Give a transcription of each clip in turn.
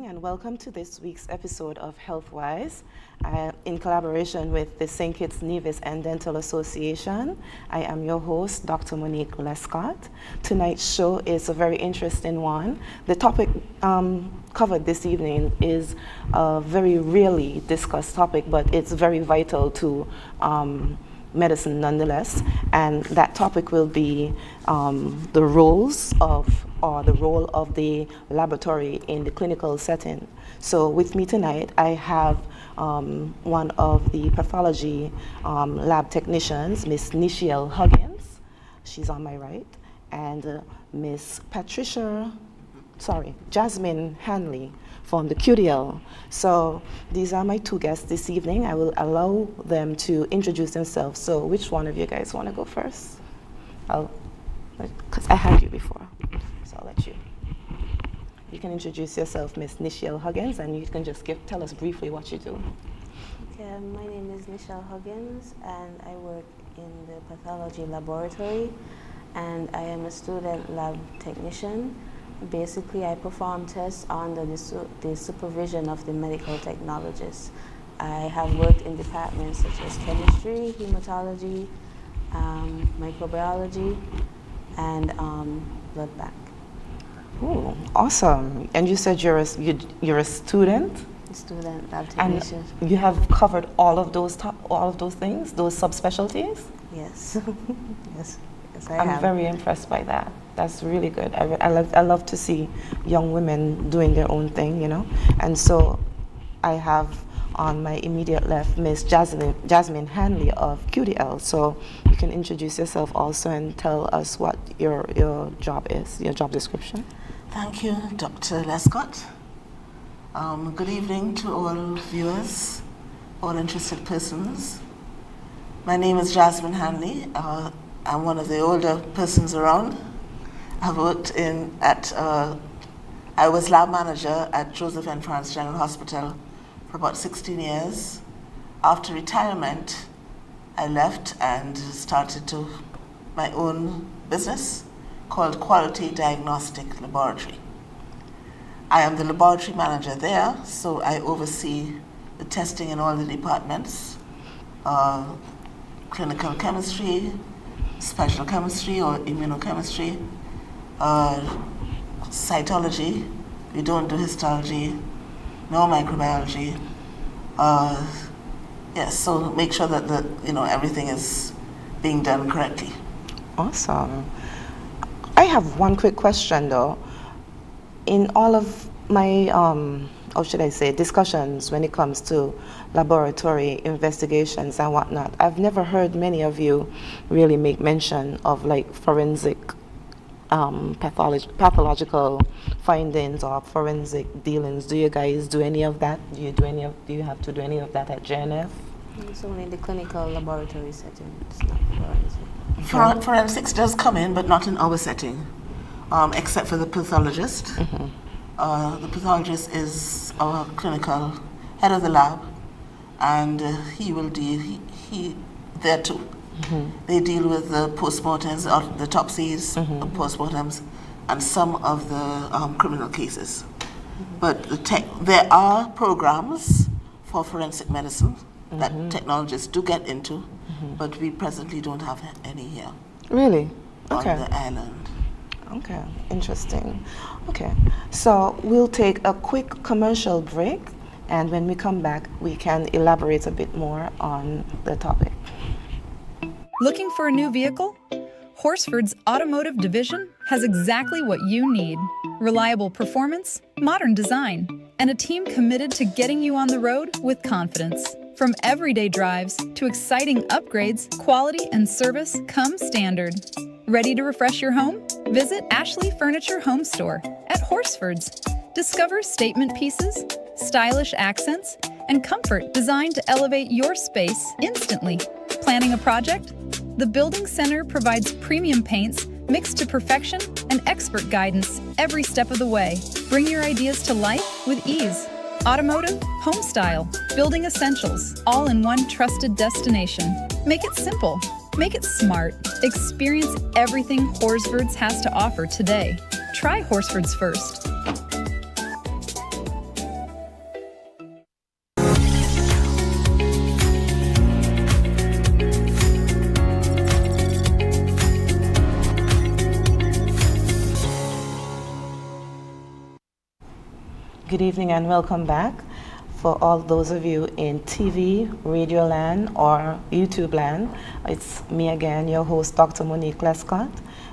and welcome to this week's episode of HealthWise. In collaboration with the St. Kitts Nevis and Dental Association, I am your host, Dr. Monique Lescott. Tonight's show is a very interesting one. The topic covered this evening is a very rarely discussed topic, but it's very vital to medicine nonetheless, and that topic will be the role of the laboratory in the clinical setting. So with me tonight, I have one of the pathology lab technicians, Miss Nichiel Huggins. She's on my right, and Miss Jasmine Hanley from the QDL. So these are my two guests this evening. I will allow them to introduce themselves. So which one of you guys want to go first? Because I had you before, so I'll let you. You can introduce yourself, Miss Nichiel Huggins, and you can just tell us briefly what you do. Okay, my name is Nichiel Huggins, and I work in the pathology laboratory, and I am a student lab technician. Basically, I perform tests under the supervision of the medical technologists. I have worked in departments such as chemistry, hematology, microbiology, and blood bank. Ooh, awesome! And you said you're a student. Student lab technician. And you have covered all of those things, those subspecialties. Yes, yes, I I'm have. very impressed by that. That's really good. I love to see young women doing their own thing, you know. And so I have on my immediate left Miss Jasmine Hanley of QDL. So you can introduce yourself also and tell us what your job is, your job description. Thank you, Dr. Lescott. Good evening to all viewers, all interested persons. My name is Jasmine Hanley. I'm one of the older persons around. I've worked I was lab manager at Joseph N. France General Hospital for about 16 years. After retirement, I left and started my own business called Quality Diagnostic Laboratory. I am the laboratory manager there, so I oversee the testing in all the departments, clinical chemistry, special chemistry or immunochemistry, cytology. We don't do histology, no microbiology. So make sure that everything is being done correctly. Awesome. I have one quick question though. In all of my, discussions when it comes to laboratory investigations and whatnot, I've never heard many of you really make mention of like forensic pathological findings or forensic dealings. Do you guys do any of that? Do you have to do any of that at JNF? It's only in the clinical laboratory setting. It's not forensic. Forensics does come in, but not in our setting, except for the pathologist. Mm-hmm. The pathologist is our clinical head of the lab, and he will deal. He there too. Mm-hmm. They deal with the postmortems, or the autopsies, Mm-hmm. postmortems, and some of the criminal cases. Mm-hmm. But there are programs for forensic medicine that technologists do get into, but we presently don't have any here. Really? Okay. On the island. Okay, interesting. Okay, so we'll take a quick commercial break, and when we come back, we can elaborate a bit more on the topic. Looking for a new vehicle? Horsford's automotive division has exactly what you need. Reliable performance, modern design, and a team committed to getting you on the road with confidence. From everyday drives to exciting upgrades, quality and service come standard. Ready to refresh your home? Visit Ashley Furniture Home Store at Horsford's. Discover statement pieces, stylish accents, and comfort designed to elevate your space instantly. Planning a project? The Building Center provides premium paints mixed to perfection and expert guidance every step of the way. Bring your ideas to life with ease. Automotive, home style, building essentials, all in one trusted destination. Make it simple. Make it smart. Experience everything Horsford's has to offer today. Try Horsford's first. Good evening and welcome back. For all those of you in TV, radio land, or YouTube land, it's me again, your host, Dr. Monique Lescott.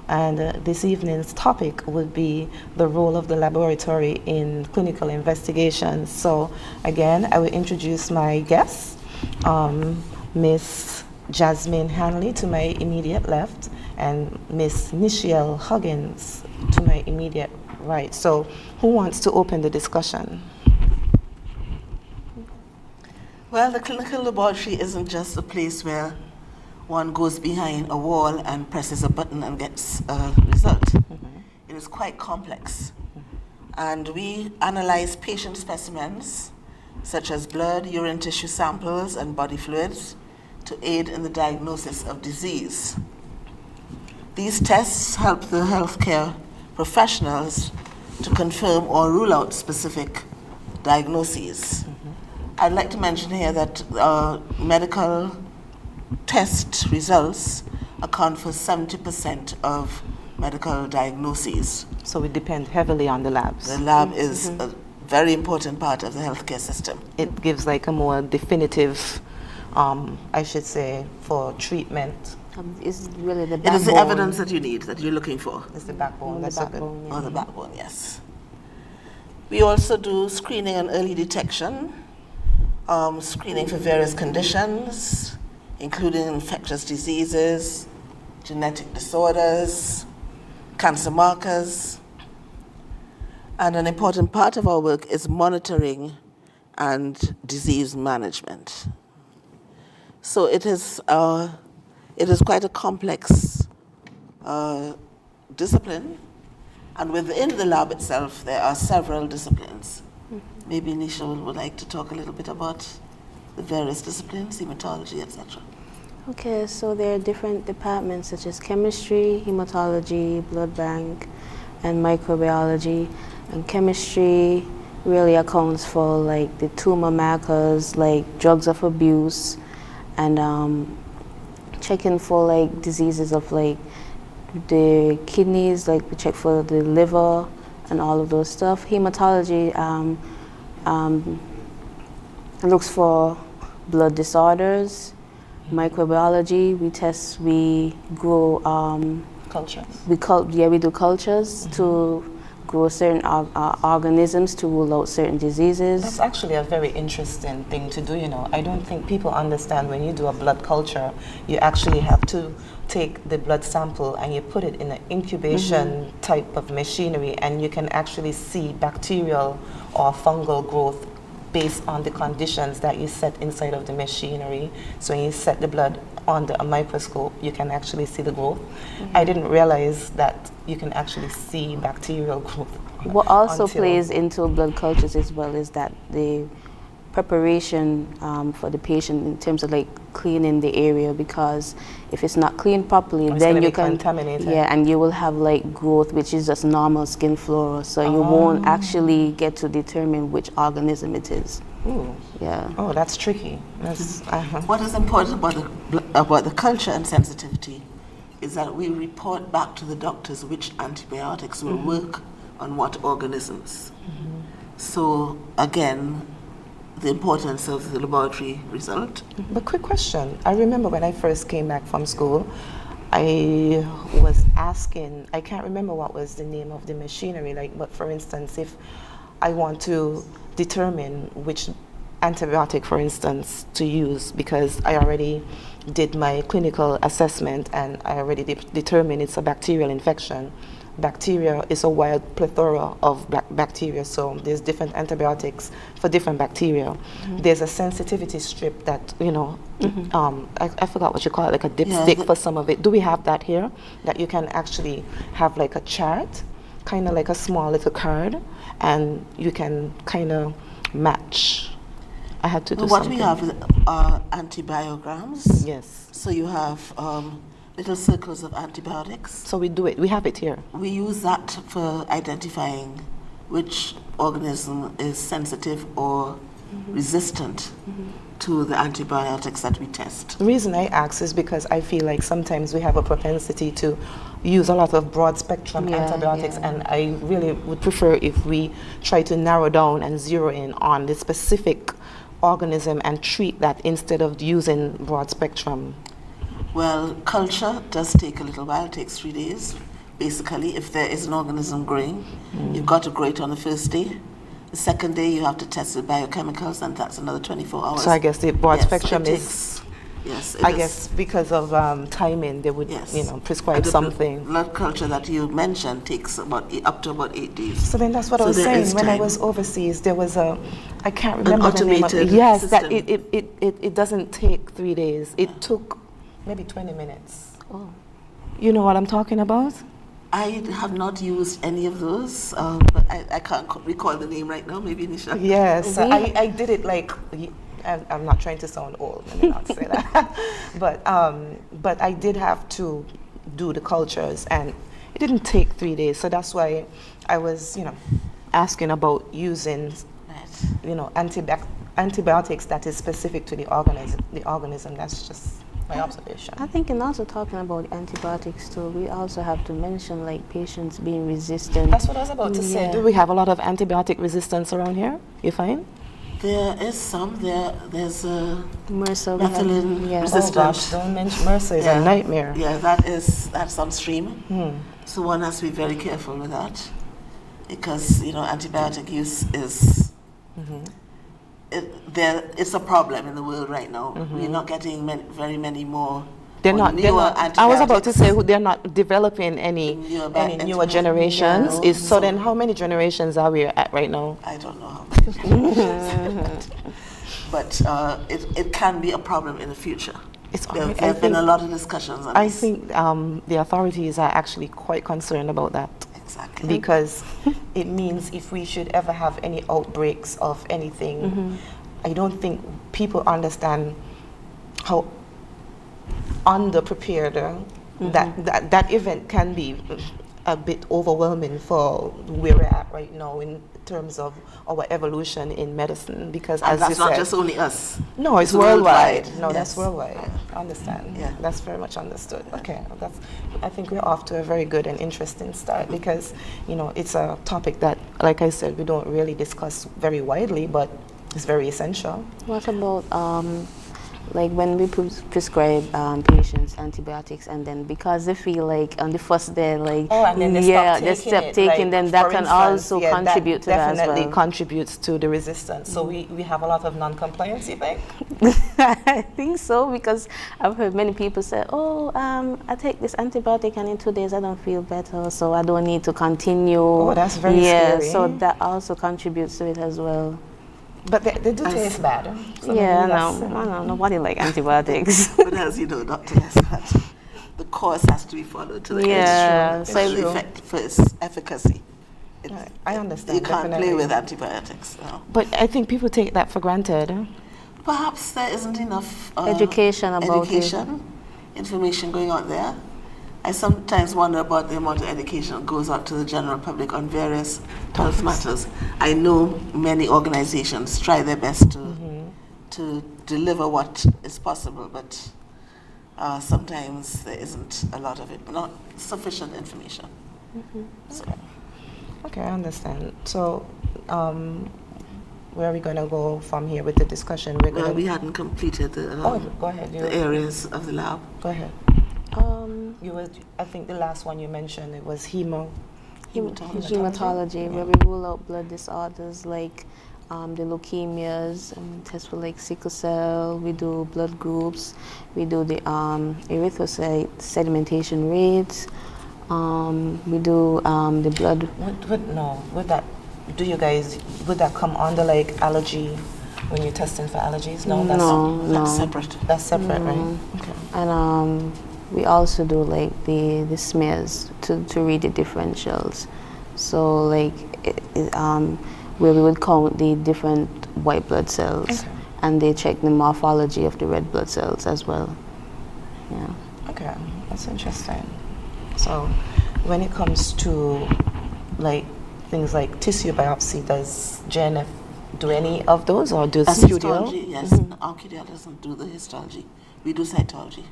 And this evening's topic would be the role of the laboratory in clinical investigations. So again, I will introduce my guests, Miss Jasmine Hanley to my immediate left, and Miss Nichiel Huggins to my immediate right. So who wants to open the discussion? Well, the clinical laboratory isn't just a place where one goes behind a wall and presses a button and gets a result. Mm-hmm. It is quite complex. Mm-hmm. And we analyze patient specimens, such as blood, urine tissue samples, and body fluids, to aid in the diagnosis of disease. These tests help the healthcare professionals to confirm or rule out specific diagnoses. Mm-hmm. I'd like to mention here that medical test results account for 70% of medical diagnoses. So we depend heavily on the labs. The lab is a very important part of the healthcare system. It gives like a more definitive, I should say, for treatment. It's really the backbone. It is the evidence that you need, that you're looking for. It's the backbone. The backbone, the backbone, yes. We also do screening and early detection, screening for various conditions, including infectious diseases, genetic disorders, cancer markers. And an important part of our work is monitoring and disease management. So it is quite a complex discipline, and within the lab itself there are several disciplines. Mm-hmm. Maybe Nichiel would like to talk a little bit about the various disciplines, hematology, etc. Okay, so there are different departments such as chemistry, hematology, blood bank, and microbiology. And chemistry really accounts for like the tumor markers, like drugs of abuse, and checking for like diseases of like the kidneys, like we check for the liver and all of those stuff. Hematology looks for blood disorders. Microbiology, we grow cultures. We do cultures to grow certain organisms to rule out certain diseases. That's actually a very interesting thing to do, you know. I don't think people understand when you do a blood culture, you actually have to take the blood sample and you put it in an incubation type of machinery, and you can actually see bacterial or fungal growth based on the conditions that you set inside of the machinery. So when you set the blood under a microscope, you can actually see the growth. I didn't realize that you can actually see bacterial growth. What also plays into blood cultures as well is that the preparation for the patient in terms of like cleaning the area, because if it's not cleaned properly, then you can contaminated. Yeah, and you will have like growth, which is just normal skin flora, so you won't actually get to determine which organism it is. Ooh. Yeah. Oh, that's tricky. That's What is important about the culture and sensitivity is that we report back to the doctors which antibiotics will work on what organisms. So again, the importance of the laboratory result. But quick question. I remember when I first came back from school, I was asking, I can't remember what was the name of the machinery, like, but for instance, if I want to determine which antibiotic, for instance, to use, because I already did my clinical assessment and I already determined it's a bacterial infection. Bacteria is a wide plethora of bacteria, so there's different antibiotics for different bacteria. There's a sensitivity strip that, you know, I forgot what you call it, like a dipstick for some of it. Do we have that here? That you can actually have like a chart, kind of like a small little card, and you can kind of match. I had to do what something. we have are antibiograms. Yes. So you have little circles of antibiotics. So we do it. We have it here. We use that for identifying which organism is sensitive or resistant to the antibiotics that we test. The reason I ask is because I feel like sometimes we have a propensity to use a lot of broad spectrum antibiotics, and I really would prefer if we try to narrow down and zero in on the specific organism and treat that instead of using broad spectrum. Well, culture does take a little while. It takes 3 days. Basically, if there is an organism growing, you've got to grow it on the first day. The second day, you have to test the biochemicals, and that's another 24 hours. So I guess the broad Yes, spectrum it is, takes- yes, I it is. guess because of timing, they would, Yes. prescribe And the something. blood culture that you mentioned takes up to about 8 days. So then that's what I So was there saying. is When I time. was overseas, there was I can't remember the name of automated yes, that system. it doesn't take 3 days. It took maybe 20 minutes. Oh. You know what I'm talking about? I have not used any of those, but I can't recall the name right now. Maybe Nisha. Yes, We- I did it like, I'm not trying to sound old, let me not say that. But I did have to do the cultures, and it didn't take 3 days. So that's why I was, asking about using, Right. antibiotics that is specific to the organism. That's just my observation. I think in also talking about antibiotics too, we also have to mention like patients being resistant. That's what I was about to say. Yeah. Do we have a lot of antibiotic resistance around here? You find? There is some. There's a MRSA, we have- methylene yeah. resistant. Oh gosh, don't mention MRSA is a nightmare. Yeah, that's upstream. So one has to be very careful with that, because antibiotic use is it's a problem in the world right now. We're not getting very many more. They're or not. newer I was about to antibiotics. say they're not developing any newer generations. Yeah. So then, how many generations are we at right now? I don't know how many. But it can be a problem in the future. There have been a lot of discussions on I this. think the authorities are actually quite concerned about that. Exactly. Because it means if we should ever have any outbreaks of anything, I don't think people understand how underprepared that event can be a bit overwhelming for where we're at right now in terms of our evolution in medicine. Because And as that's you not said, just only us. no, it's It's worldwide. worldwide. No, that's Yes. worldwide. I understand. Yeah. That's very much understood. Okay, I think we're off to a very good and interesting start because, it's a topic that, like I said, we don't really discuss very widely, but it's very essential. What about like when we prescribe patients antibiotics, and then because they feel like on the first day, like And then they stop taking them, that can also contribute to that as definitely well. contributes to the resistance. So we have a lot of non-compliance, you think? I think so, because I've heard many people say, I take this antibiotic and in 2 days I don't feel better, so I don't need to continue. Oh, that's very scary. So that also contributes to it as well. But they do taste bad. So Yeah, maybe I that's- know. Nobody like antibiotics. But as you know, Dr. Lescott, the course has to be followed to the end. Yeah, It's so true. The effect for its efficacy. I understand. You can't definitely. play with antibiotics. No. But I think people take that for granted. Perhaps there isn't enough Education about it. information going out there. I sometimes wonder about the amount of education that goes out to the general public on various health matters. I know many organizations try their best to deliver what is possible, but sometimes there isn't a lot of it, not sufficient information. So, Okay, I understand. So, where are we going to go from here with the discussion? We're well, going we hadn't completed the, go ahead. the areas of the lab. Go ahead. I think the last one you mentioned, it was Hematology, where we rule out blood disorders like the leukemias, test for like sickle cell. We do blood groups. We do the erythrocyte sedimentation rates. We do the blood. Would that come under like allergy when you're testing for allergies? No, That's separate. That's separate, right? Okay. And we also do like the smears to read the differentials. So like where we would count the different white blood cells, and they check the morphology of the red blood cells as well. Yeah. Okay, that's interesting. So when it comes to like things like tissue biopsy, does JNF do any of those, or do As studio? histology, yes. Archaeology doesn't do the histology. We do cytology.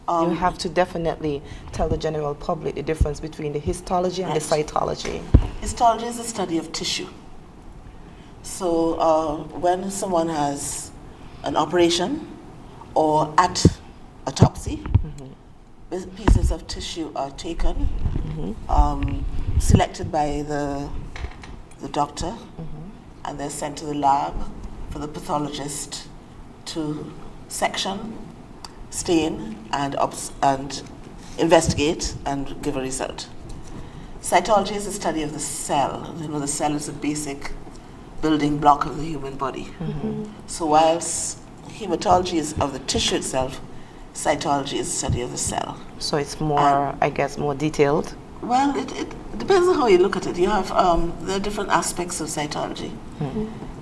You have to definitely tell the general public the difference between the histology and the cytology. Histology is the study of tissue. So when someone has an operation or at autopsy, pieces of tissue are taken, selected by the doctor, and they're sent to the lab for the pathologist to section, stain, and investigate and give a result. Cytology is the study of the cell. You know, the cell is a basic building block of the human body. So whilst hematology is of the tissue itself, cytology is the study of the cell. So it's more, I guess, more detailed. Well, it depends on how you look at it. You have there are different aspects of cytology.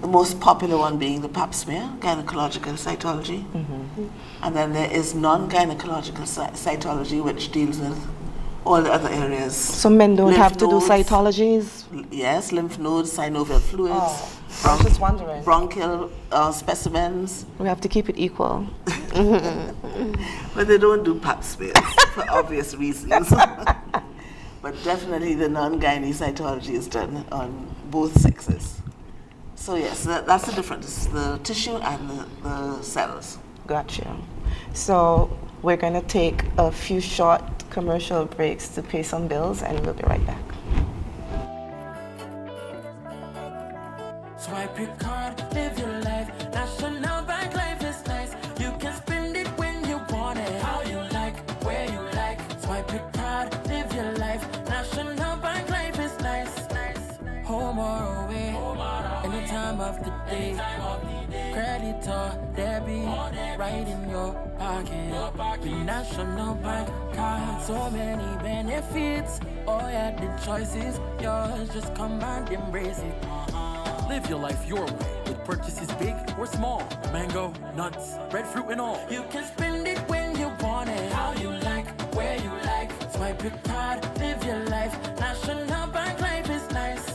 The most popular one being the pap smear, gynecological cytology. And then there is non-gynecological cytology, which deals with all the other areas. So men don't have to do cytologies? Yes, lymph nodes, synovial fluids, I was just wondering. bronchial specimens. We have to keep it equal. But they don't do pap smears for obvious reasons. But definitely the non-gynae cytology is done on both sexes. So yes, that's the difference, the tissue and the cells. Gotcha. So we're going to take a few short commercial breaks to pay some bills, and we'll be right back. Swipe your card, live your life. National Bank Life is nice. You can spend it when you want it, how you like, where you like. Swipe your card, live your life. National Bank Life is nice. Home or away, any time of the day. Credit or debit, right in your pocket. With National Bank card, so many benefits. Oh yeah, the choice is yours. Just come and embrace it. Live your life your way with purchases big or small. Mango, nuts, red fruit and all. You can spend it when you want it, how you like, where you like. Swipe your card, live your life. National Bank Life is nice.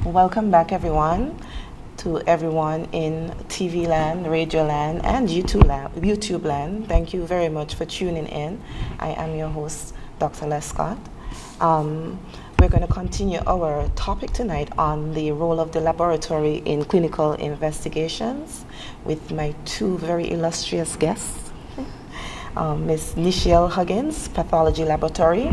Welcome back, everyone, to everyone in TV land, radio land, and YouTube land. Thank you very much for tuning in. I am your host, Dr. Lescott. We're going to continue our topic tonight on the role of the laboratory in clinical investigations with my two very illustrious guests, Ms. Nichiel Huggins, Pathology Laboratory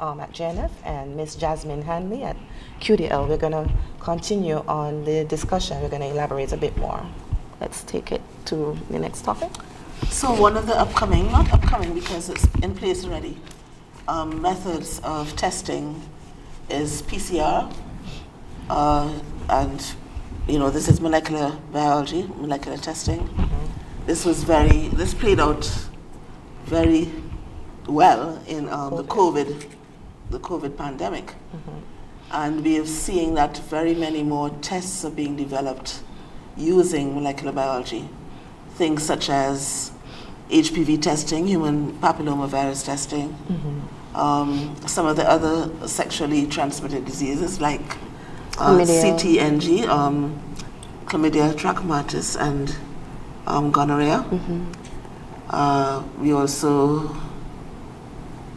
at JNF, and Ms. Jasmine Hanley at QDL. We're going to continue on the discussion. We're going to elaborate a bit more. Let's take it to the next topic. So one of the not upcoming because it's in place already, methods of testing is PCR, and this is molecular biology, molecular testing. This played out very well in the COVID pandemic. And we are seeing that very many more tests are being developed using molecular biology. Things such as HPV testing, human papillomavirus testing, some of the other sexually transmitted diseases like CTNG, chlamydia trachomatis, and gonorrhea. We also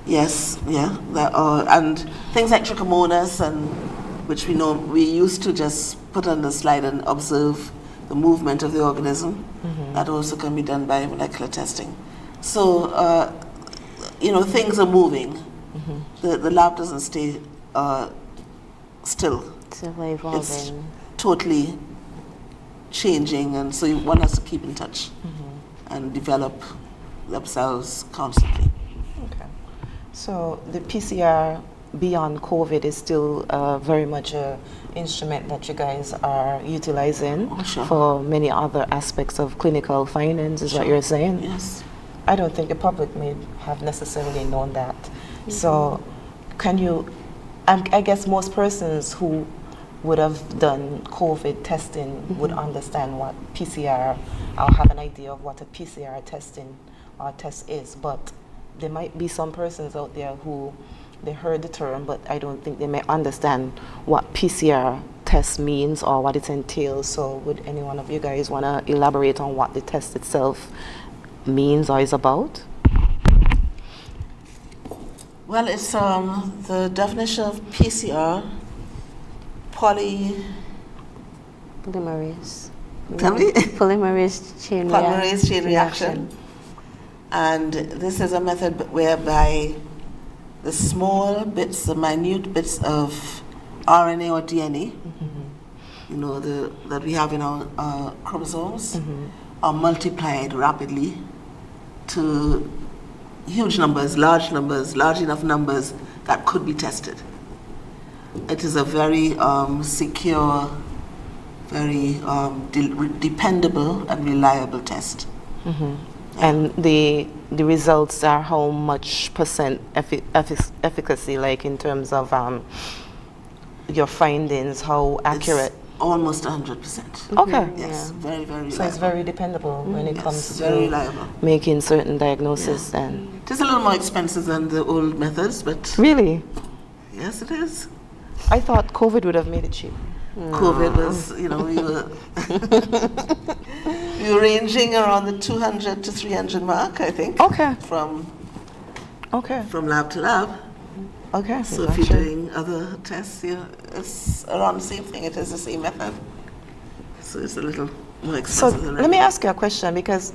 and things like trichomonas, and which we used to just put on the slide and observe the movement of the organism. That also can be done by molecular testing. So, things are moving. The lab doesn't stay still. It's evolving. It's totally changing, and so one has to keep in touch and develop themselves constantly. Okay. So the PCR beyond COVID is still very much an instrument that you guys are utilizing for many other aspects of clinical findings, is what you're saying? Yes. I don't think the public may have necessarily known that. So can you, I guess most persons who would have done COVID testing would understand what PCR, I'll have an idea of what a PCR testing or test is, but there might be some persons out there who they heard the term, but I don't think they may understand what PCR test means or what it entails. So would any one of you guys want to elaborate on what the test itself means or is about? Well, it's the definition of PCR, Polymerase. Tell me? Polymerase chain Polymerase chain reaction. And this is a method whereby the small bits, the minute bits of RNA or DNA, you know, that we have in our chromosomes, are multiplied rapidly to huge numbers, large enough numbers that could be tested. It is a very secure, very dependable and reliable test. And the results are how much percent efficacy, like in terms of your findings, how accurate? It's almost 100%. Okay. Yes, very, very reliable. So it's very dependable when it comes to very reliable. making certain diagnoses. And It is a little more expensive than the old methods, but really, yes, it is. I thought COVID would have made it cheap. COVID was, you know, we were ranging around the 200 to 300 mark, I think. Okay. From lab to lab. Okay. So if you're doing other tests, it's around the same thing. It is the same method. So it's a little more So expensive than let me ask you a question, because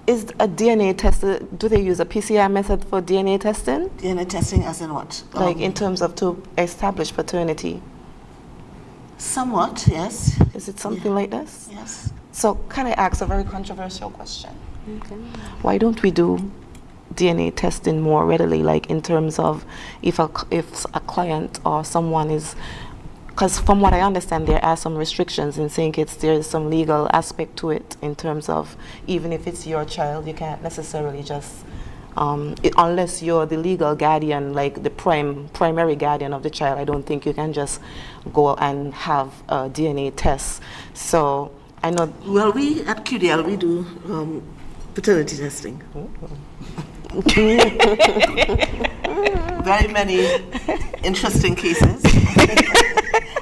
is a DNA test, do they use a PCR method for DNA testing? DNA testing as in what? Like in terms of to establish paternity? Somewhat, yes. Is it something like this? Yes. So can I ask a very controversial question? Okay. Why don't we do DNA testing more readily, like in terms of if a client or someone is, because from what I understand there are some restrictions in St. Kitts, there is some legal aspect to it in terms of even if it's your child, you can't necessarily just, unless you're the legal guardian, like the primary guardian of the child, I don't think you can just go and have a DNA test. So I know. Well, we at QDL, we do paternity testing. Very many interesting cases,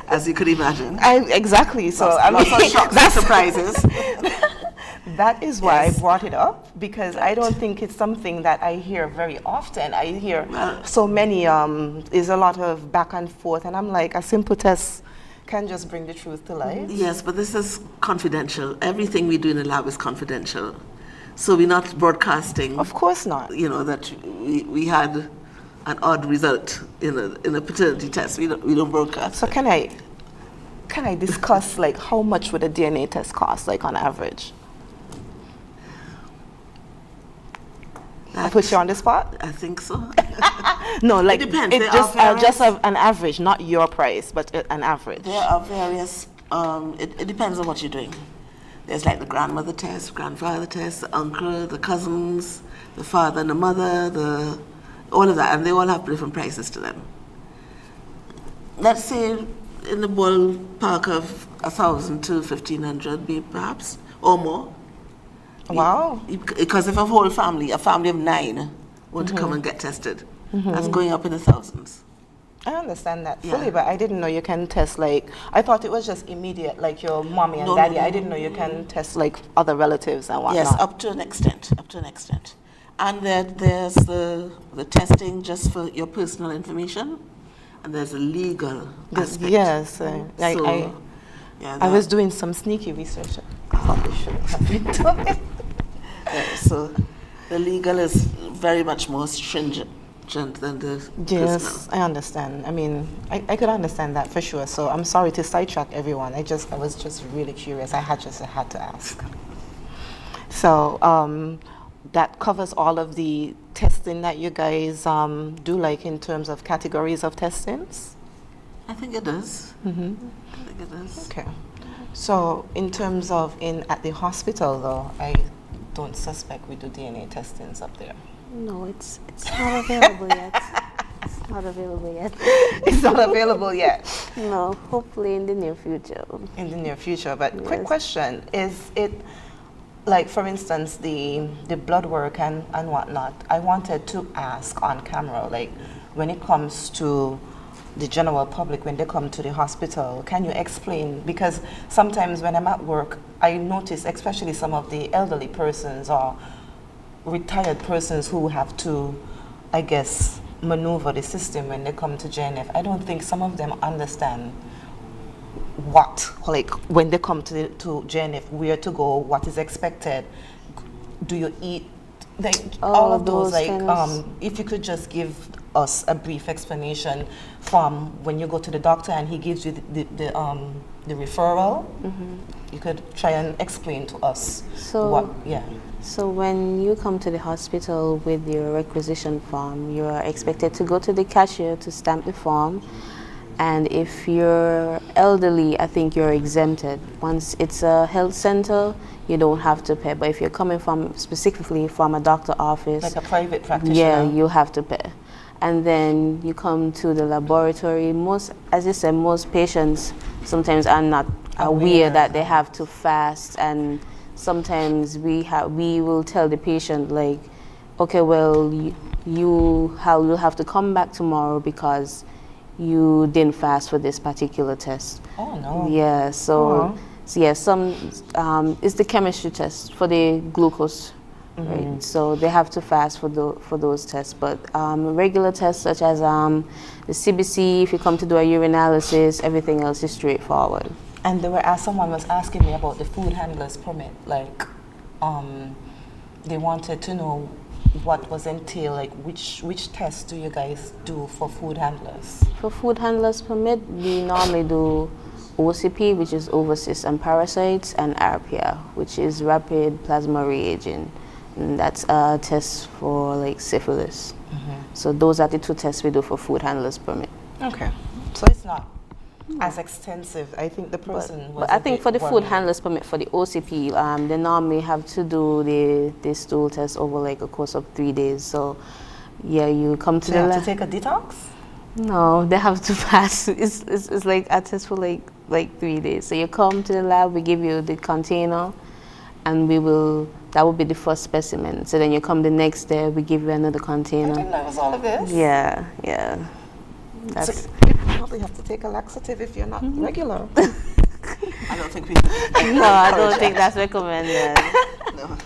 as you could imagine. Exactly. So lots of shocks and surprises. That is why I brought it up, because I don't think it's something that I hear very often. I hear so many, is a lot of back and forth, and I'm like, a simple test can just bring the truth to light. Yes, but this is confidential. Everything we do in the lab is confidential. So we're not broadcasting. Of course not. You know, that we had an odd result in a paternity test. We don't broadcast. So can I discuss like how much would a DNA test cost, like on average? I put you on the spot? I think so. No, like it depends. Just an average, not your price, but an average. There are various. It depends on what you're doing. There's like the grandmother test, grandfather test, the uncle, the cousins, the father and the mother, all of that, and they all have different prices to them. Let's say in the ballpark of 1,000 to 1,500, perhaps, or more. Wow. Because if a whole family, a family of 9, want to come and get tested, that's going up in the thousands. I understand that fully, but I didn't know you can test like, I thought it was just immediate, like your mommy and daddy. I didn't know you can test like other relatives and whatnot. Yes, up to an extent, And there's the testing just for your personal information, and there's a legal aspect. Yes, I was doing some sneaky research. I probably shouldn't have been doing it. So the legal is very much more stringent than the Yes, personal. I understand. I mean, I could understand that for sure. So I'm sorry to sidetrack everyone. I was just really curious. I had to ask. So that covers all of the testing that you guys do, like in terms of categories of testings? I think it does. I think it does. Okay. So in terms of at the hospital though, I don't suspect we do DNA testings up there. No, it's not available yet. It's Not available yet. It's not available yet. No, hopefully in the near future. In the near future. But quick Yes. question, is it, like for instance, the blood work and whatnot, I wanted to ask on camera, like when it comes to the general public, when they come to the hospital, can you explain? Because sometimes when I'm at work, I notice, especially some of the elderly persons or retired persons who have to, I guess, maneuver the system when they come to JNF. I don't think some of them understand what, like when they come to JNF, where to go, what is expected, do you eat, like all of those, like if you could just give us a brief explanation from when you go to the doctor and he gives you the referral. You could try and explain to us what, So when you come to the hospital with your requisition form, you are expected to go to the cashier to stamp the form. And if you're elderly, I think you're exempted. Once it's a health center, you don't have to pay. But if you're coming from specifically from a doctor office, like a private practitioner, yeah, you have to pay. And then you come to the laboratory. Most, as you said, most patients sometimes are not aware that they have to fast, and sometimes we will tell the patient like, okay, well, you'll have to come back tomorrow because you didn't fast for this particular test. Oh no. Yeah. So yeah, some it's the chemistry test for the glucose. Right. So they have to fast for those tests, but regular tests such as the CBC, if you come to do a urinalysis, everything else is straightforward. And someone was asking me about the food handler's permit, like they wanted to know what was entailed, like which tests do you guys do for food handlers? For food handlers permit, we normally do OCP, which is overcysts and parasites, and RPR, which is rapid plasma reagent. And that's a test for like syphilis. So those are the two tests we do for food handlers permit. Okay, so it's not as extensive. I think the person was. But I think for the food handlers permit for the OCP, they normally have to do the stool test over like a course of 3 days. So yeah, you come to the lab. To take a detox? No, they have to fast. It's like a test for like 3 days. So you come to the lab, we give you the container, and that will be the first specimen. So then you come the next day, we give you another container. I didn't know it was all of this. Yeah. So you probably have to take a laxative if you're not regular. I don't think we can. No, I don't think that's recommended. No.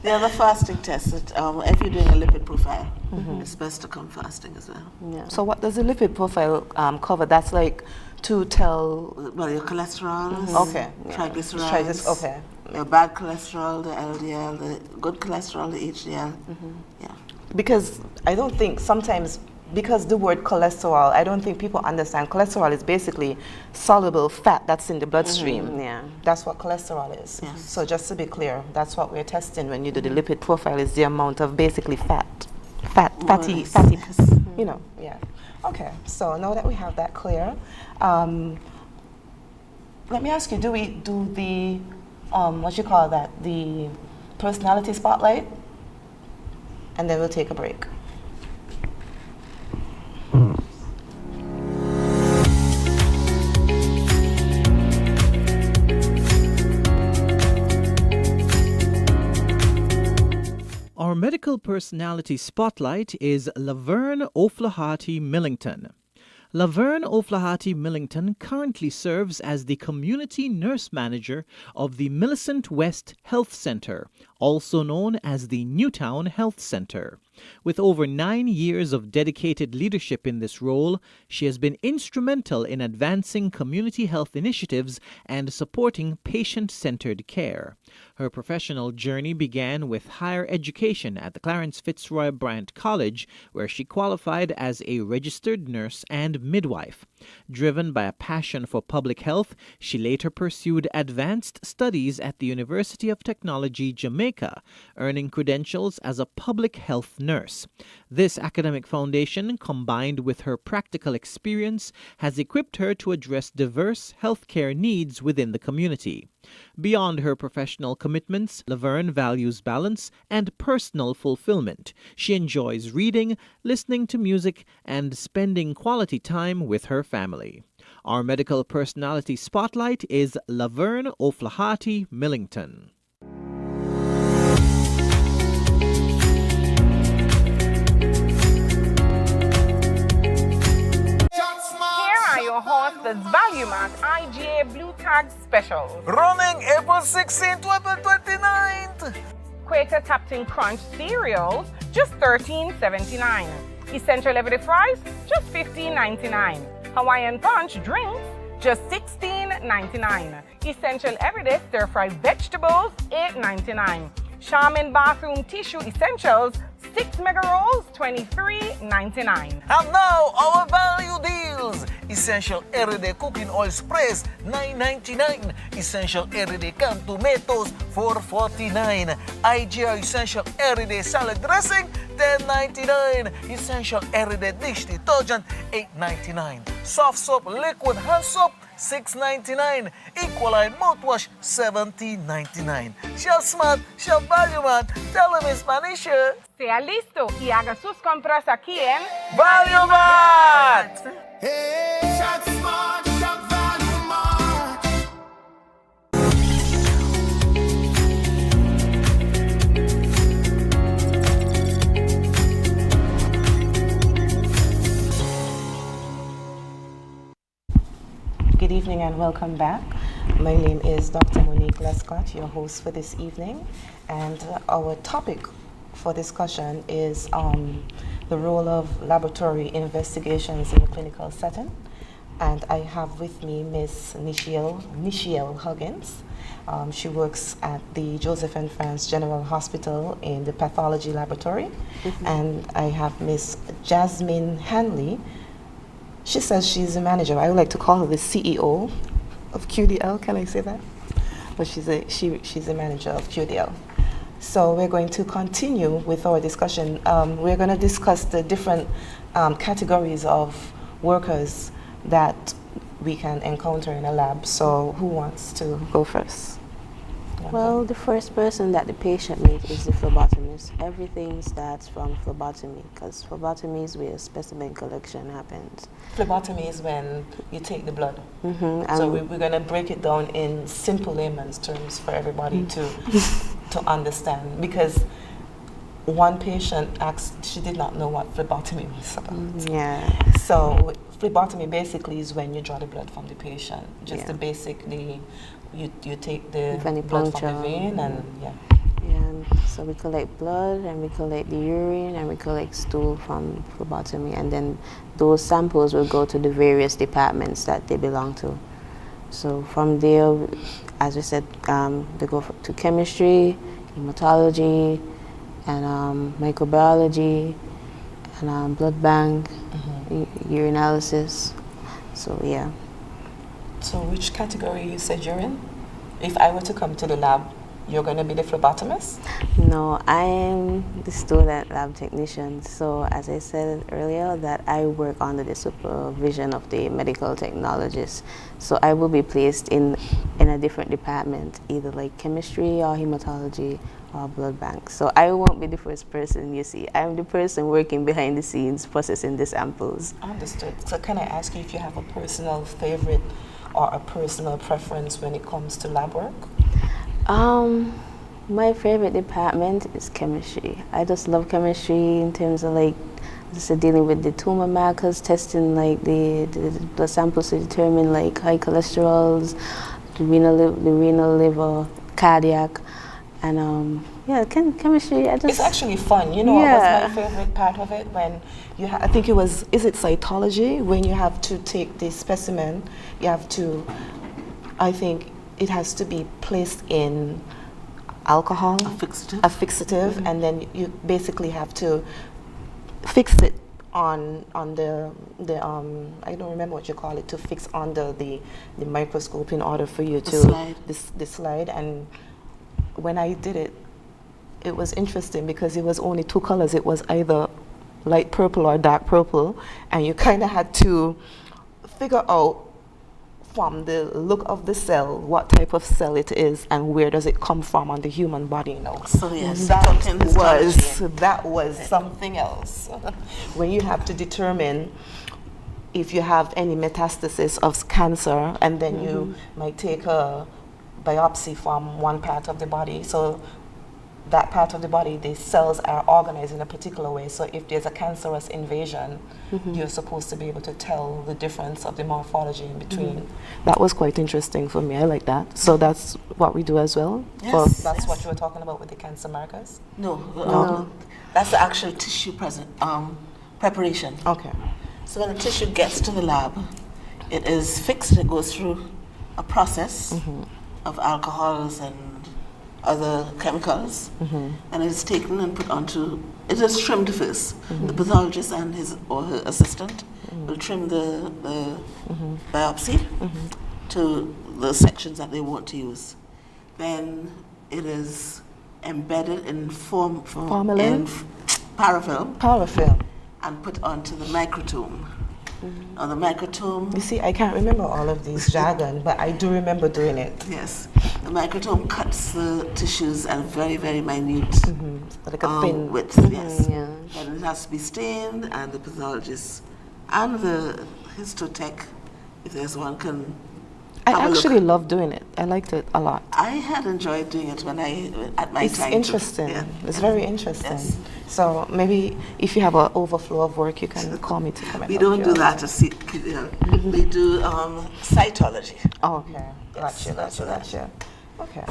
The other fasting test, if you're doing a lipid profile, it's best to come fasting as well. Yeah. So what does the lipid profile cover? That's like to tell... Well, your cholesterol, triglycerides, okay. Your bad cholesterol, the LDL, the good cholesterol, the HDL. Yeah. Because I don't think sometimes, because the word cholesterol, I don't think people understand. Cholesterol is basically soluble fat that's in the bloodstream. Yeah. That's what cholesterol is. Yes. So just to be clear, that's what we're testing when you do the lipid profile, is the amount of basically fatty, yes. you know, yeah. Okay, so now that we have that clear, let me ask you, do we do the, the personality spotlight? And then we'll take a break. Our medical personality spotlight is Laverne O'Flaherty Millington. Laverne O'Flaherty Millington currently serves as the community nurse manager of the Millicent West Health Center, also known as the Newtown Health Center. With over 9 years of dedicated leadership in this role, she has been instrumental in advancing community health initiatives and supporting patient-centered care. Her professional journey began with higher education at the Clarence Fitzroy Bryant College, where she qualified as a registered nurse and midwife. Driven by a passion for public health, she later pursued advanced studies at the University of Technology, Jamaica, earning credentials as a public health nurse. This academic foundation, combined with her practical experience, has equipped her to address diverse healthcare needs within the community. Beyond her professional commitments, Laverne values balance and personal fulfillment. She enjoys reading, listening to music, and spending quality time with her family. Our medical personality spotlight is Laverne O'Flaherty Millington. Here are your hosts, the ValueMart IGA Blue Tag Specials. Running April 16th to April 29th. Quaker Captain Crunch cereals, just $13.79. Essential Everyday Fries, just $15.99. Hawaiian Punch drinks, just $16.99. Essential Everyday Stir Fried Vegetables, $8.99. Charmin Bathroom Tissue Essentials, 6 mega rolls, $23.99. And now our value deals. Essential Everyday Cooking Oil Sprays, $9.99. Essential Everyday Canned Tomatoes, $4.49. IGR Essential Everyday Salad Dressing, $10.99. Essential Everyday Dish Detergent, $8.99. Soft Soap Liquid Hand Soap, $6.99. Equaline Mouthwash, $17.99. Shell Smart, Shell Value Man, tell them in Spanish. Sea listo y haga sus compras aquí en Value Mart! Good evening and welcome back. My name is Dr. Monique Lescott, your host for this evening, and our topic for discussion is the role of laboratory investigations in a clinical setting. And I have with me Miss Nichiel Huggins. She works at the Joseph and Franz General Hospital in the Pathology Laboratory. And I have Miss Jasmine Hanley. She says she's a manager. I would like to call her the CEO of QDL. Can I say that? But she's a manager of QDL. So we're going to continue with our discussion. We're going to discuss the different categories of workers that we can encounter in a lab. So who wants to go first? Well, the first person that the patient meets is the phlebotomist. Everything starts from phlebotomy, because phlebotomy is where specimen collection happens. Phlebotomy is when you take the blood. So we're going to break it down in simple layman's terms for everybody to understand, because one patient asked, she did not know what phlebotomy was about. Yeah. So phlebotomy basically is when you draw the blood from the patient, just the basic, you take the blood from the vein and And so we collect blood and we collect the urine and we collect stool from phlebotomy, and then those samples will go to the various departments that they belong to. So from there, as we said, they go to chemistry, hematology, and microbiology, and blood bank, urinalysis. So yeah. So which category you said you're in? If I were to come to the lab, you're going to be the phlebotomist? No, I am the student lab technician. So as I said earlier, that I work under the supervision of the medical technologist. So I will be placed in a different department, either like chemistry or hematology or blood bank. So I won't be the first person you see. I'm the person working behind the scenes processing the samples. Understood. So can I ask you if you have a personal favorite or a personal preference when it comes to lab work? My favorite department is chemistry. I just love chemistry in terms of like just dealing with the tumor markers, testing like the blood samples to determine like high cholesterols, the renal, liver, cardiac, and chemistry. It's actually fun. You know what was my favorite part of it? When you I think it was, is it cytology? When you have to take the specimen, you have to, I think it has to be placed in alcohol, a fixative, and then you basically have to fix it on the I don't remember what you call it, to fix under the microscope in order for you to the slide. And when I did it, it was interesting because it was only two colors. It was either light purple or dark purple, and you kind of had to figure out from the look of the cell, what type of cell it is, and where does it come from on the human body now. So yes, that was something else. When you have to determine if you have any metastasis of cancer, and then you might take a biopsy from one part of the body. So that part of the body, the cells are organized in a particular way. So if there's a cancerous invasion, you're supposed to be able to tell the difference of the morphology in between. That was quite interesting for me. I like that. So that's what we do as well? Yes. That's what you were talking about with the cancer markers? No. That's the actual tissue preparation. Okay. So when the tissue gets to the lab, it is fixed. It goes through a process of alcohols and other chemicals, and it is taken and put onto. It is trimmed first. The pathologist and his or her assistant will trim the biopsy to the sections that they want to use. Then it is embedded in Formalin? Parafilm, and put onto the microtome. On the microtome. You see, I can't remember all of these jargon, but I do remember doing it. Yes, the microtome cuts the tissues at a very, very minute Like a thin width. Yes, and it has to be stained, and the pathologist and the histotech, if there's one, can. I actually love doing it. I liked it a lot. I had enjoyed doing it when at my time. It's interesting. Yeah. It's very interesting. Yes. So maybe if you have an overflow of work, you can call me to come and We help don't you do out. that to see. We do cytology. Oh, okay. Yes, Gotcha. Okay.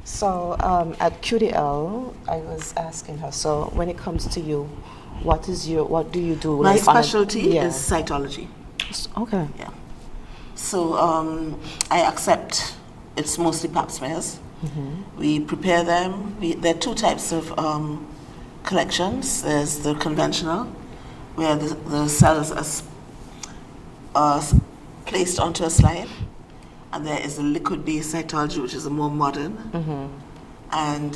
So at QDL, I was asking her. So when it comes to you, what do you do? My like on a- specialty is cytology. Okay. Yeah. So I accept it's mostly pap smears. We prepare them. There are two types of collections. There's the conventional, where the cells are placed onto a slide, and there is the liquid-based cytology, which is a more modern, and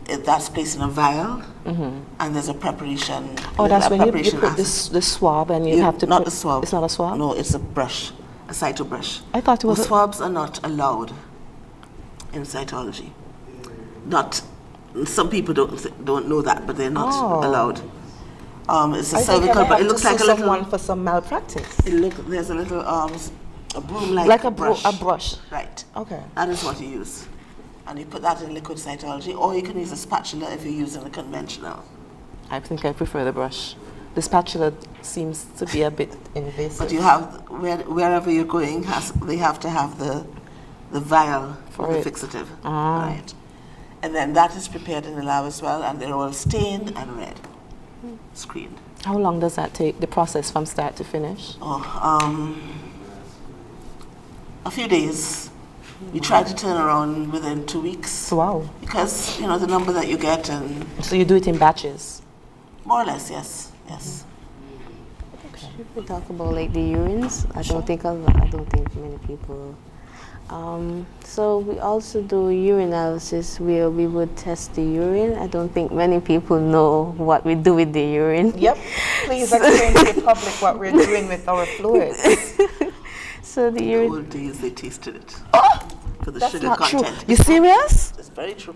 that's placed in a vial, and there's a preparation. Oh, that's when you put acid. the swab, and you have to not put... the swab. It's not a swab? No, it's a brush, a cyto brush. I thought it was The swabs are not allowed in cytology. Some people don't know that, but they're not allowed. It's a cervical, but it looks like a little one for some malpractice. There's a little a broom-like Like a brush. brush. Right. Okay. That is what you use, and you put that in liquid cytology, or you can use a spatula if you're using the conventional. I think I prefer the brush. The spatula seems to be a bit invasive. But you have wherever you're going, they have to have the vial for the fixative, right? And then that is prepared in the lab as well, and they're all stained and red, screened. How long does that take, the process from start to finish? A few days. We try to turn around within 2 weeks. Wow. Because, the number that you get, and So you do it in batches? more or less, yes. If we talk about like the urines, I don't think many people. So we also do urinalysis where we would test the urine. I don't think many people know what we do with the urine. Yep. Please explain to the public what we're doing with our fluids. So the In the urine. old days, they tasted it for the That's sugar not content. true. You serious? It's very true.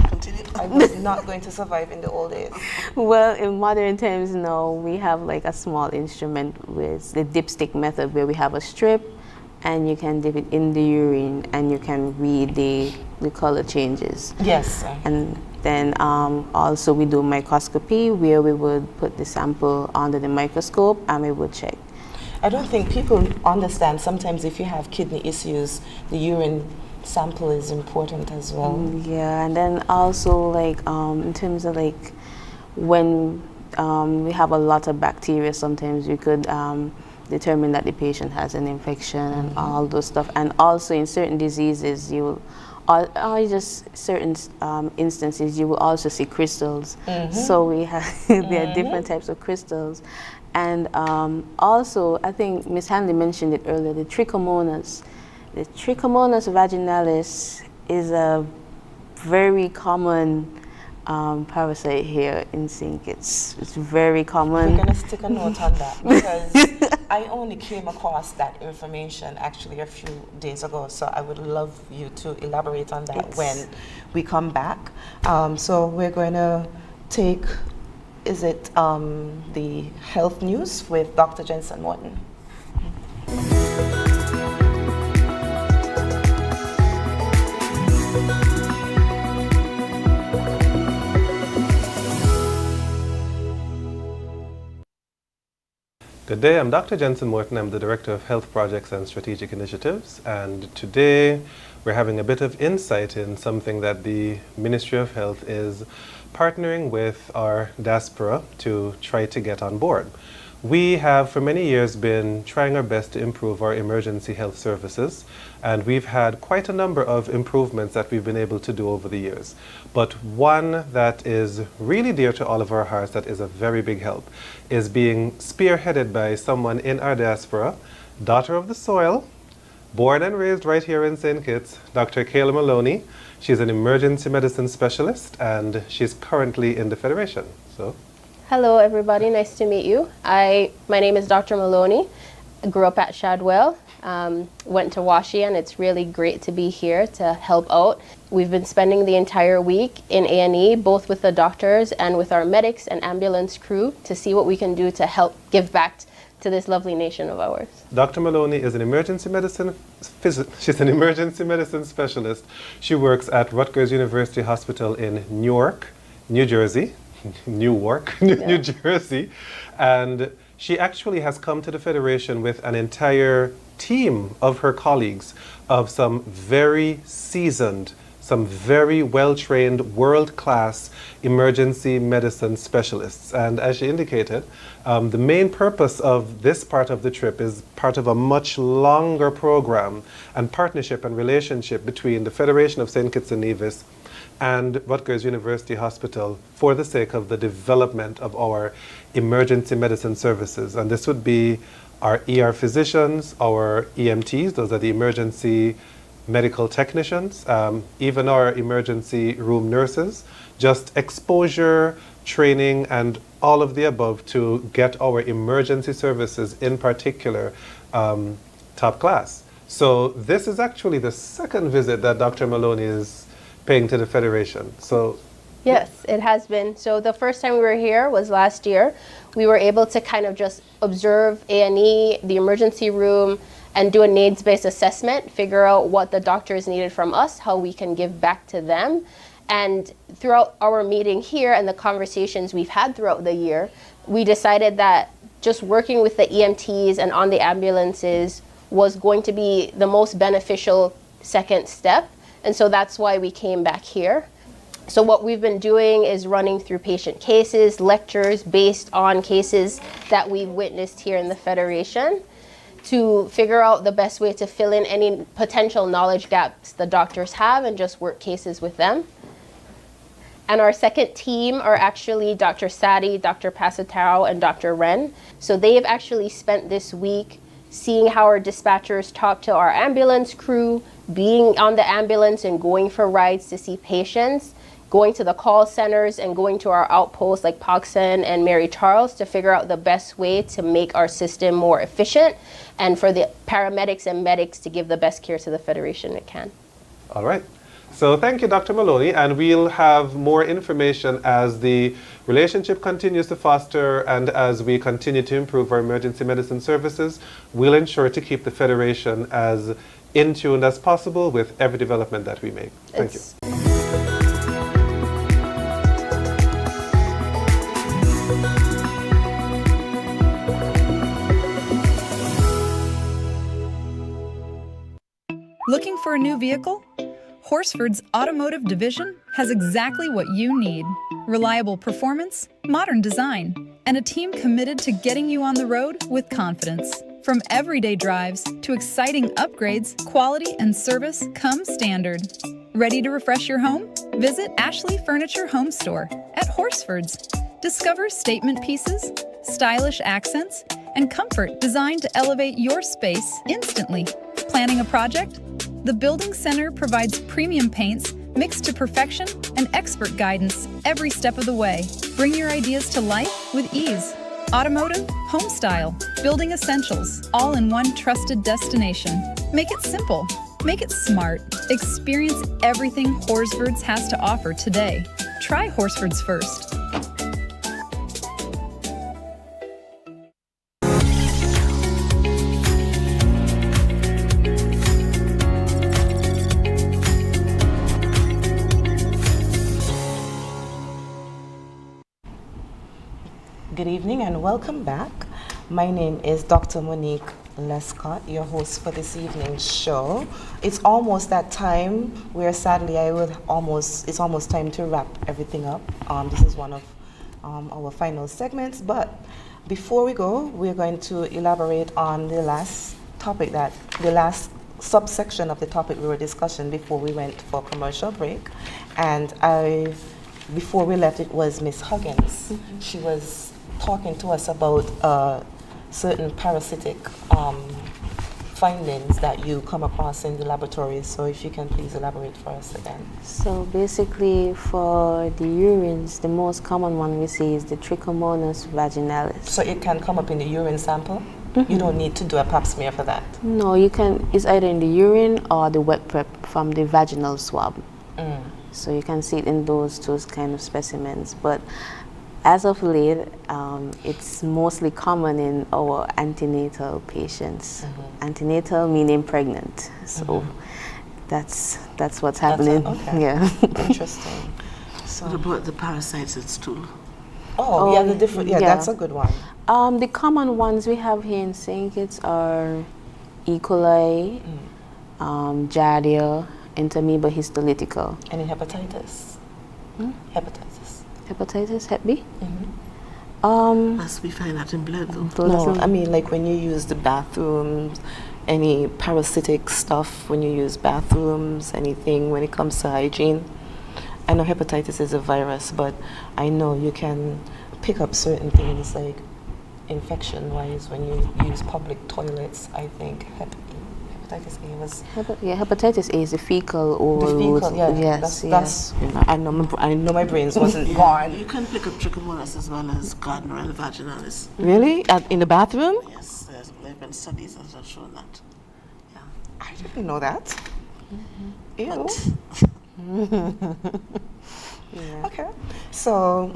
Continue. I was not going to survive in the old days. Well, in modern times now, we have like a small instrument with the dipstick method where we have a strip and you can dip it in the urine and you can read the color changes. Yes. And then also we do microscopy where we would put the sample under the microscope and we would check. I don't think people understand sometimes if you have kidney issues, the urine sample is important as well. Yeah, and then also like in terms of like when we have a lot of bacteria, sometimes we could determine that the patient has an infection and all those stuff. And also in certain diseases, or just certain instances, you will also see crystals. So we have there are different types of crystals. And also, I think Ms. Hanley mentioned it earlier, the trichomonas. The Trichomonas vaginalis is a very common parasite here in St. Kitts. It's very common. We're going to stick a note on that because I only came across that information actually a few days ago, so I would love you to elaborate on that when we come back. So we're going to take, the health news with Dr. Jensen Morton. Good day, I'm Dr. Jensen Morton. I'm the Director of Health Projects and Strategic Initiatives, and today we're having a bit of insight in something that the Ministry of Health is partnering with our diaspora to try to get on board. We have for many years been trying our best to improve our emergency health services, and we've had quite a number of improvements that we've been able to do over the years. But one that is really dear to all of our hearts, that is a very big help, is being spearheaded by someone in our diaspora, daughter of the soil, born and raised right here in St. Kitts, Dr. Kayla Maloney. She's an emergency medicine specialist, and she's currently in the Federation. So. Hello everybody, nice to meet you. My name is Dr. Maloney. I grew up at Shadwell, went to Washi, and it's really great to be here to help out. We've been spending the entire week in A&E, both with the doctors and with our medics and ambulance crew, to see what we can do to help give back to this lovely nation of ours. Dr. Maloney is an emergency medicine she's an emergency medicine specialist. She works at Rutgers University Hospital in Newark, New Jersey. New Jersey, and she actually has come to the Federation with an entire team of her colleagues, of some very seasoned, some very well-trained, world-class emergency medicine specialists. And as she indicated, the main purpose of this part of the trip is part of a much longer program and partnership and relationship between the Federation of St. Kitts and Nevis and Rutgers University Hospital for the sake of the development of our emergency medicine services. And this would be our ER physicians, our EMTs, those are the emergency medical technicians, even our emergency room nurses, just exposure, training, and all of the above to get our emergency services in particular top class. So this is actually the second visit that Dr. Maloney is paying to the Federation. So yes, it has been. So the first time we were here was last year. We were able to kind of just observe A&E, the emergency room, and do a needs-based assessment, figure out what the doctors needed from us, how we can give back to them. And throughout our meeting here and the conversations we've had throughout the year, we decided that just working with the EMTs and on the ambulances was going to be the most beneficial second step. And so that's why we came back here. So what we've been doing is running through patient cases, lectures based on cases that we've witnessed here in the Federation to figure out the best way to fill in any potential knowledge gaps the doctors have and just work cases with them. And our second team are actually Dr. Sadi, Dr. Pasataro, and Dr. Ren. So they have actually spent this week seeing how our dispatchers talk to our ambulance crew, being on the ambulance and going for rides to see patients, going to the call centers and going to our outposts like Pogson and Mary Charles to figure out the best way to make our system more efficient and for the paramedics and medics to give the best care to the Federation it can. all right. So thank you, Dr. Maloney, and we'll have more information as the relationship continues to foster and as we continue to improve our emergency medicine services. We'll ensure to keep the Federation as in tune as possible with every development that we make. Thank you. Looking for a new vehicle? Horsford's automotive division has exactly what you need. Reliable performance, modern design, and a team committed to getting you on the road with confidence. From everyday drives to exciting upgrades, quality and service come standard. Ready to refresh your home? Visit Ashley Furniture Home Store at Horsford's. Discover statement pieces, stylish accents, and comfort designed to elevate your space instantly. Planning a project? The Building Center provides premium paints mixed to perfection and expert guidance every step of the way. Bring your ideas to life with ease. Automotive, home style, building essentials, all in one trusted destination. Make it simple. Make it smart. Experience everything Horsford's has to offer today. Try Horsford's first. Good evening and welcome back. My name is Dr. Monique Lescott, your host for this evening's show. It's almost that time where sadly it's almost time to wrap everything up. This is one of our final segments, but before we go, we're going to elaborate on the last subsection of the topic we were discussing before we went for commercial break. And before we left, it was Miss Huggins. Mm-hmm. She was talking to us about certain parasitic findings that you come across in the laboratories. So if you can please elaborate for us again. So basically for the urines, the most common one we see is the Trichomonas vaginalis. So it can come up in the urine sample? Mm-hmm. You don't need to do a pap smear for that? No, you can. It's either in the urine or the wet prep from the vaginal swab. Mm. So you can see it in those kind of specimens. But as of late, it's mostly common in our antenatal patients. Mm-hmm. Antenatal meaning pregnant. So mm-hmm. that's what's happening. Okay. Yeah. Interesting. So what about the parasites in stool? Oh, yeah, the different. Yeah, that's a good one. The common ones we have here in St. Kitts are E. coli, Giardia, Entamoeba histolytica. Any hepatitis? Hepatitis, Hep B? Mm-hmm. Must we find that in blood though? No, I mean like when you use the bathrooms, any parasitic stuff when you use bathrooms, anything when it comes to hygiene. I know hepatitis is a virus, but I know you can pick up certain things like infection-wise when you use public toilets. I think hepatitis A was... hepatitis A is the fecal oral route. That's I know my brains wasn't gone. You can pick up trichomonas as well as Gardnerella vaginalis. Really? In the bathroom? Yes, there have been studies that have shown that. Yeah. I didn't know that. Mm-hmm. Ew. Yeah. Okay. So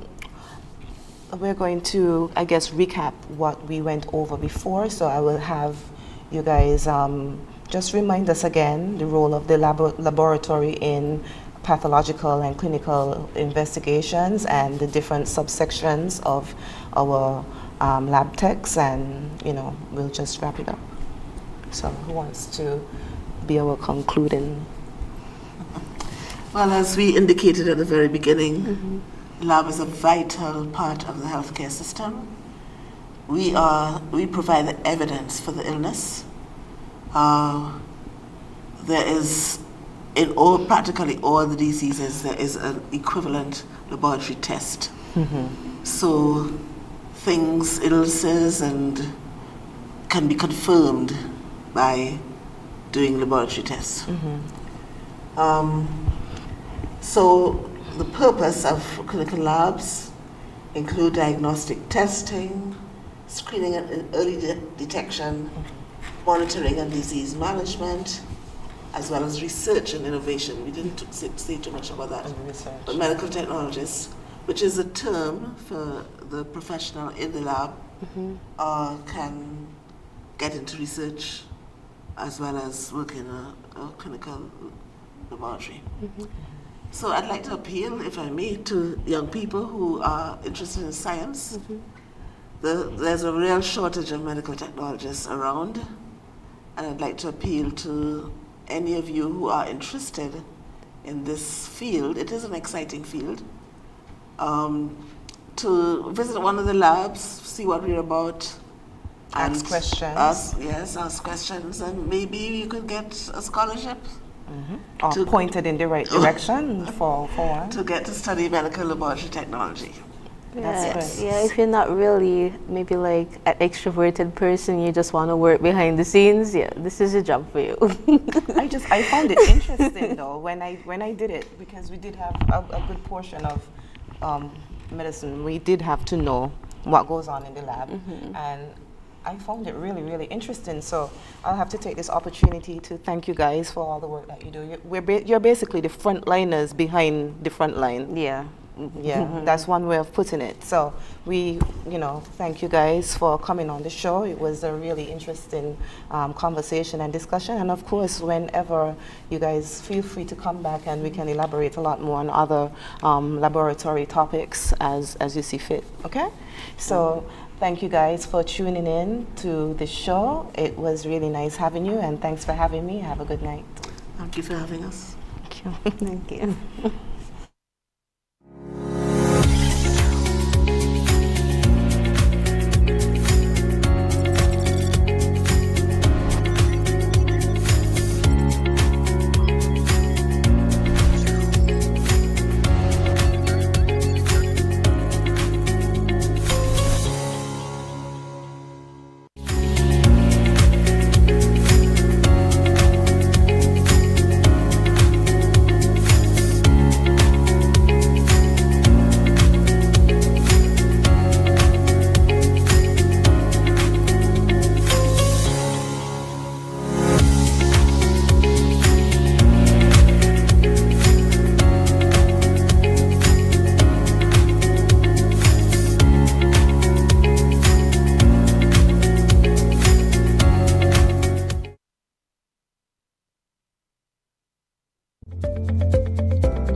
we're going to, I guess, recap what we went over before. So I will have you guys just remind us again the role of the laboratory in pathological and clinical investigations and the different subsections of our lab techs, and we'll just wrap it up. So who wants to be our concluding? Well, as we indicated at the very beginning, lab is a vital part of the healthcare system. We provide the evidence for the illness. There is, in practically all the diseases, there is an equivalent laboratory test. Mm-hmm. So illnesses can be confirmed by doing laboratory tests. Mm-hmm. So the purpose of clinical labs include diagnostic testing, screening and early detection, monitoring and disease management, as well as research and innovation. We didn't say too much about that. But medical technologists, which is a term for the professional in the lab, can get into research as well as work in a clinical laboratory. Mm-hmm. So I'd like to appeal, if I may, to young people who are interested in science. Mm-hmm. There's a real shortage of medical technologists around, and I'd like to appeal to any of you who are interested in this field. It is an exciting field. To visit one of the labs, see what we're about. Ask questions. Ask questions, and maybe you could get a scholarship. Or pointed in the right direction for one. To get to study medical laboratory technology. If you're not really maybe like an extroverted person, you just want to work behind the scenes, this is a job for you. I found it interesting though when I did it, because we did have a good portion of medicine. We did have to know what goes on in the lab. And I found it really, really interesting. So I'll have to take this opportunity to thank you guys for all the work that you do. You're basically the frontliners behind the front line. Yeah. Yeah, that's one way of putting it. So we, thank you guys for coming on the show. It was a really interesting conversation and discussion. And of course, whenever you guys feel free to come back and we can elaborate a lot more on other laboratory topics as you see fit, okay? So thank you guys for tuning in to the show. It was really nice having you, and thanks for having me. Have a good night. Thank you for having us. Thank you.